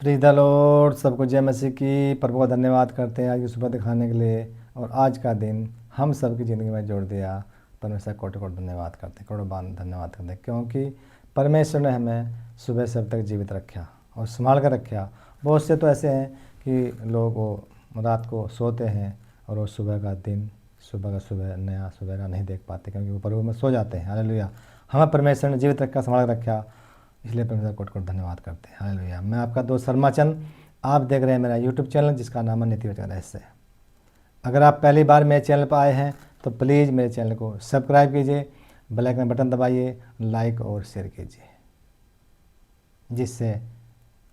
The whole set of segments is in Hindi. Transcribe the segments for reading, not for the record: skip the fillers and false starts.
Praise the Lord. सबको जय मसीह की। प्रभु का धन्यवाद करते हैं आज की सुबह दिखाने के लिए और आज का दिन हम सबकी ज़िंदगी में जोड़ दिया। परमेश्वर कोटि कोटि धन्यवाद करते हैं, करोड़ों बार धन्यवाद करते हैं, क्योंकि परमेश्वर ने हमें सुबह से अब तक जीवित रखा और संभाल कर रखा। बहुत से तो ऐसे हैं कि लोग वो रात को सोते हैं और वो सुबह का दिन, सुबह का सुबह नया सवेरा नहीं देख पाते, क्योंकि वो प्रभु में सो जाते हैं। हालेलुया। हमें परमेश्वर ने जीवित रखा, संभाल कर रखा, इसलिए परमेश्वर कोटि कोटि धन्यवाद करते हैं। हालेलुया। मैं आपका दोस्त शर्मा चंद, आप देख रहे हैं मेरा यूट्यूब चैनल जिसका नाम है नीति वचन रहस्य। अगर आप पहली बार मेरे चैनल पर आए हैं तो प्लीज़ मेरे चैनल को सब्सक्राइब कीजिए, बेल आइकन बटन दबाइए, लाइक और शेयर कीजिए, जिससे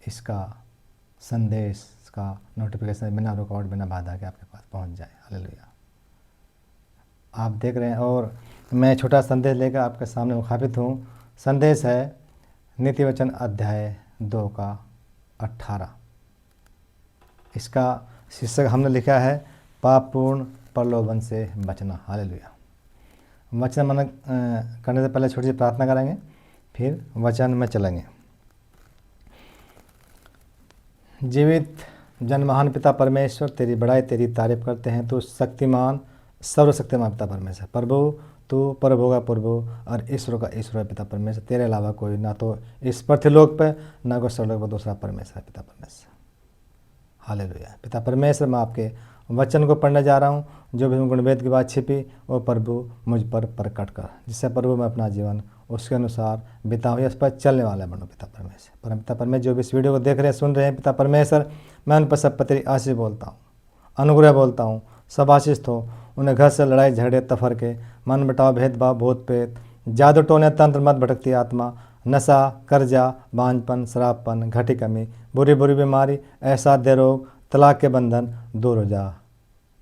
इसका संदेश का नोटिफिकेशन बिना रुकावट बिना बाधा के आपके पास पहुंच जाए। हालेलुया। आप देख रहे हैं और मैं छोटा संदेश लेकर आपके सामने मुखातिब हूँ। संदेश है नीति वचन अध्याय 2 का 18। इसका शीर्षक हमने लिखा है पापपूर्ण प्रलोभन से बचना। हालेलुया। वचन मन करने से पहले छोटी सी प्रार्थना करेंगे, फिर वचन में चलेंगे। जीवित जन महान पिता परमेश्वर, तेरी बड़ाई तेरी तारीफ करते हैं। तो शक्तिमान सर्वशक्तिमान पिता परमेश्वर, प्रभु तू प्रभु का प्रभु और ईश्वर का ईश्वर पिता परमेश्वर। तेरे अलावा कोई ना तो इस पृथ्वीलोक पे ना कोई सर्वलोक पर दूसरा परमेश्वर पिता परमेश्वर। हालेलुया। पिता परमेश्वर, मैं आपके वचन को पढ़ने जा रहा हूँ। जो भी गुणवेद की बात छिपी वो प्रभु मुझ पर प्रकट कर, जिससे प्रभु मैं अपना जीवन उसके अनुसार बिताऊँ, इस पर चलने वाला बनो पिता परमेश्वर। परम पिता परमेश्वर, जो भी इस वीडियो को देख रहे हैं सुन रहे हैं पिता परमेश्वर, मैं उन पर सब पर तेरी आशीष बोलता हूँ, अनुग्रह बोलता हूँ। सब आशीष हो उन्हें घर से लड़ाई झगड़े तफरके मन बटाव भेदभाव भूत प्रेत जादू टोने तंत्र मत भटकती आत्मा नशा कर्जा बांझपन शराबपन घटी कमी बुरी बुरी बीमारी असाध्य रोग तलाक के बंधन दूर हो जा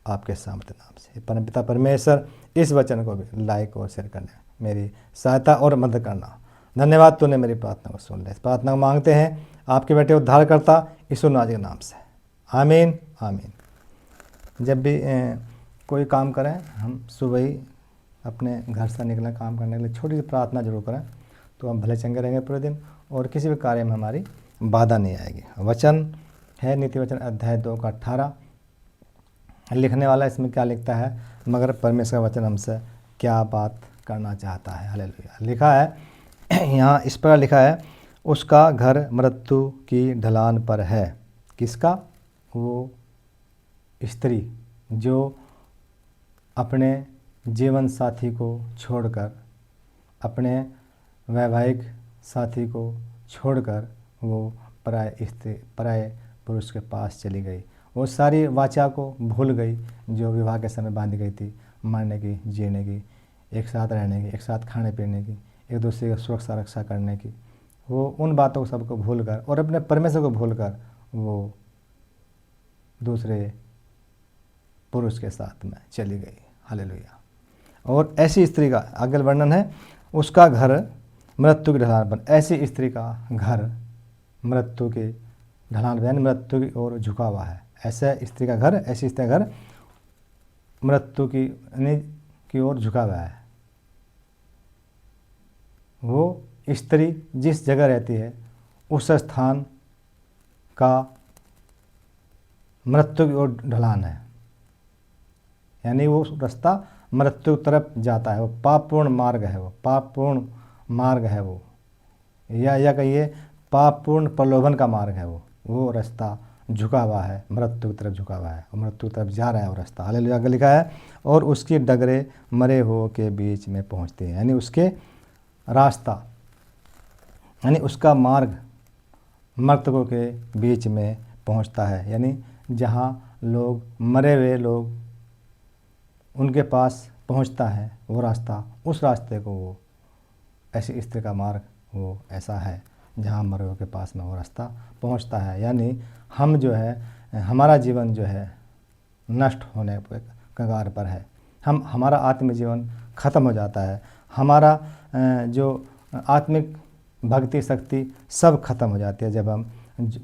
आपके सामर्थ्य नाम से। परम पिता परमेश्वर, इस वचन को भी लाइक और शेयर करने मेरी सहायता और मदद करना। धन्यवाद, तूने मेरी प्रार्थना को सुन लिया। इस प्रार्थना को मांगते हैं आपके बेटे उद्धारकर्ता यीशु नाज़री के नाम से, आमीन आमीन। जब भी कोई काम करें, हम सुबह ही अपने घर से निकलें काम करने के लिए, छोटी सी प्रार्थना जरूर करें, तो हम भले चंगे रहेंगे पूरे दिन और किसी भी कार्य में हमारी बाधा नहीं आएगी। वचन है नीति वचन अध्याय 2 का 18। लिखने वाला इसमें क्या लिखता है, मगर परमेश्वर का वचन हमसे क्या बात करना चाहता है। हालेलुया। लिखा है यहाँ इस पर लिखा है, उसका घर मृत्यु की ढलान पर है। किसका? वो स्त्री जो अपने जीवन साथी को छोड़कर, अपने वैवाहिक साथी को छोड़कर वो पराये पुरुष के पास चली गई। वो सारी वाचा को भूल गई जो विवाह के समय बांधी गई थी, मरने की, जीने की, एक साथ रहने की, एक साथ खाने पीने की, एक दूसरे की सुरक्षा रक्षा करने की। वो उन बातों को सबको भूल कर और अपने परमेश्वर को भूल कर वो दूसरे पुरुष के साथ में चली गई। हालेलुया। और ऐसी स्त्री का आगे वर्णन है, उसका घर मृत्यु की ढलान पर। ऐसी स्त्री का घर मृत्यु की ढलान पर, यानी मृत्यु की ओर झुका हुआ है। ऐसा स्त्री का घर, ऐसी स्त्री का घर मृत्यु की ओर झुका हुआ है। वो स्त्री जिस जगह रहती है उस स्थान का मृत्यु की ओर ढलान है, यानी वो रास्ता मृत्यु तरफ जाता है। वो पापपूर्ण मार्ग है, वो पापपूर्ण मार्ग है वो, या कहिए पापपूर्ण प्रलोभन का मार्ग है वो रास्ता झुका हुआ है, मृत्यु की तरफ झुका हुआ है और मृत्यु की तरफ जा रहा है वो रास्ता। हालेलुया। आगे लिखा है, और उसकी डगरे मरे हुओं के बीच में पहुंचती हैं, यानी उसके रास्ता, यानी उसका मार्ग मृतकों के बीच में पहुंचता है, यानी जहाँ लोग मरे हुए लोग उनके पास पहुंचता है वो रास्ता, उस रास्ते को वो ऐसी स्त्री का मार्ग वो ऐसा है जहाँ मरे के पास में वो रास्ता पहुंचता है। यानी हम जो है, हमारा जीवन जो है नष्ट होने के कगार पर है। हमारा आत्मिक जीवन ख़त्म हो जाता है, हमारा जो आत्मिक भक्ति शक्ति सब खत्म हो जाती है जब हम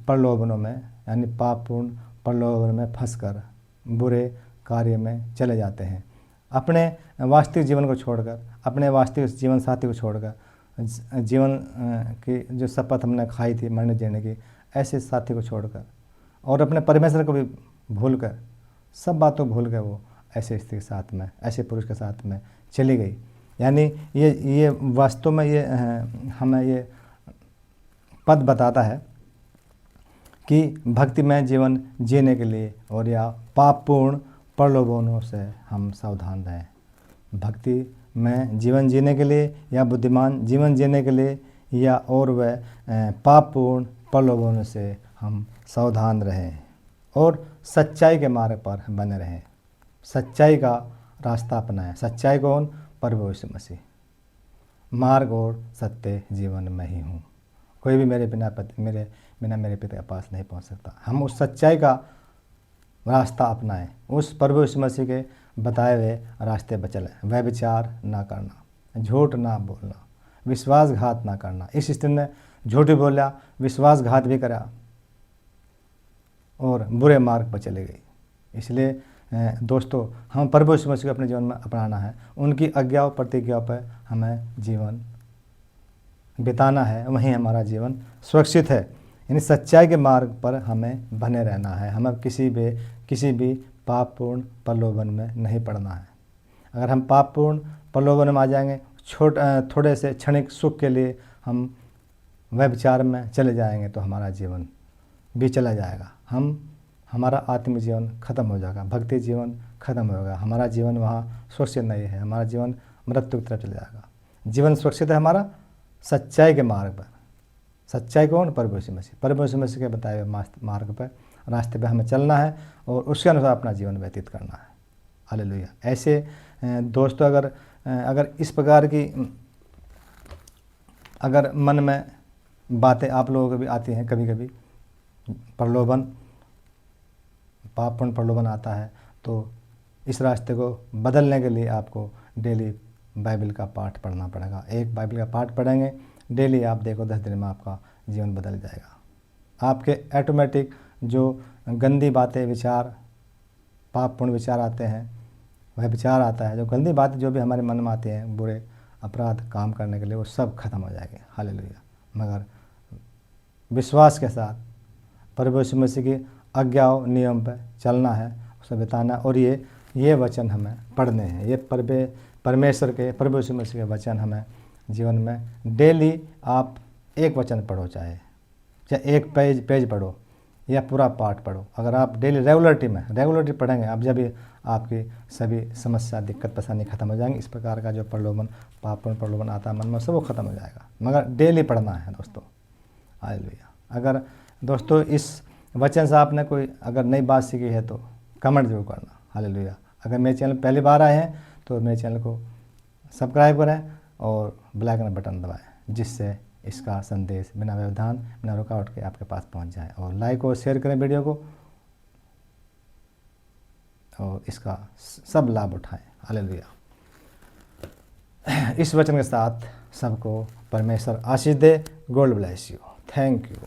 प्रलोभनों में, यानी पापपूर्ण प्रलोभन में फंसकर बुरे कार्य में चले जाते हैं। अपने वास्तविक जीवन को छोड़कर, अपने वास्तविक जीवन साथी को छोड़कर, जीवन की जो शपथ हमने खाई थी मरने जीने की, ऐसे साथी को छोड़कर और अपने परमेश्वर को भी भूलकर, सब बातों को भूल कर वो ऐसे स्त्री के साथ में, ऐसे पुरुष के साथ में चली गई। यानी ये वास्तव में ये हमें ये पद बताता है कि भक्तिमय जीवन जीने के लिए और या पापपूर्ण प्रलोभनों से हम सावधान रहें। भक्ति में जीवन जीने के लिए या बुद्धिमान जीवन जीने के लिए या और वह पापपूर्ण प्रलोभनों से हम सावधान रहें और सच्चाई के मार्ग पर बने रहें। सच्चाई का रास्ता अपनाएं। सच्चाई कौन? प्रभु यीशु मसीह। मार्ग और सत्य जीवन में ही हूँ, कोई भी मेरे बिना मेरे पिता के पास नहीं पहुँच सकता। हम उस सच्चाई का रास्ता अपनाएं, उस प्रभु यीशु मसीह के बताए हुए रास्ते पर चलें। व्यभिचार ना करना, झूठ ना बोलना, विश्वासघात ना करना। इस स्त्री ने झूठ भी बोला, विश्वासघात भी करा और बुरे मार्ग पर चली गई। इसलिए दोस्तों, हम प्रभु यीशु मसीह को अपने जीवन में अपनाना है। उनकी आज्ञाओं प्रतिज्ञाओं पर हमें जीवन बिताना है, वहीं हमारा जीवन सुरक्षित है। यानी सच्चाई के मार्ग पर हमें बने रहना है। हमें किसी भी पापपूर्ण प्रलोभन में नहीं पड़ना है। अगर हम पापपूर्ण प्रलोभन में आ जाएंगे, थोड़े से क्षणिक सुख के लिए हम व्यभिचार में चले जाएंगे, तो हमारा जीवन भी चला जाएगा। हमारा आत्मिक जीवन खत्म हो जाएगा, भक्ति जीवन खत्म होगा। हमारा जीवन वहाँ सुरक्षित नहीं है, हमारा जीवन मृत्यु की तरफ चले जाएगा। जीवन सुरक्षित है हमारा सच्चाई के मार्ग पर। सच्चाई कौन? प्रभु यीशु मसीह। प्रभु यीशु मसीह के बताए हुए मार्ग पर, रास्ते पर हमें चलना है और उसके अनुसार अपना जीवन व्यतीत करना है। हालेलुया। ऐसे दोस्तों, अगर इस प्रकार की अगर मन में बातें आप लोगों को भी आती हैं, कभी कभी प्रलोभन, पापपूर्ण प्रलोभन आता है, तो इस रास्ते को बदलने के लिए आपको डेली बाइबल का पाठ पढ़ना पड़ेगा। एक बाइबल का पाठ पढ़ेंगे डेली, आप देखो 10 दिन में आपका जीवन बदल जाएगा। आपके ऑटोमेटिक जो गंदी बातें, विचार, पापपूर्ण विचार आते हैं, वह विचार आता है, जो गंदी बातें जो भी हमारे मन में आती हैं बुरे अपराध काम करने के लिए, वो सब खत्म हो जाएंगे। हालेलुया। मगर विश्वास के साथ प्रभु यीशु मसीह की आज्ञाओं नियम पर चलना है, उसे बिताना। और ये वचन हमें पढ़ने हैं। ये परमेश्वर के, प्रभु यीशु मसीह के वचन हमें जीवन में डेली आप एक वचन पढ़ो, चाहे एक पेज पढ़ो या पूरा पाठ पढ़ो। अगर आप डेली रेगुलरिटी पढ़ेंगे, आप जब भी आपकी सभी समस्या, दिक्कत, परेशानी खत्म हो जाएंगी। इस प्रकार का जो प्रलोभन, पापपूर्ण प्रलोभन आता है मन में, सब वो खत्म हो जाएगा। मगर डेली पढ़ना है दोस्तों। हालेलुया। अगर दोस्तों इस वचन से आपने कोई अगर नई बात सीखी है तो कमेंट जरूर करना। हालेलुया। अगर मेरे चैनल पहली बार आए हैं तो मेरे चैनल को सब्सक्राइब करें और बेल आइकन बटन दबाएं, जिससे इसका संदेश बिना व्यवधान, बिना रुकावट के आपके पास पहुंच जाए। और लाइक और शेयर करें वीडियो को और इसका सब लाभ उठाएं। हालेलुया। इस वचन के साथ सबको परमेश्वर आशीष दे। God bless you. Thank you.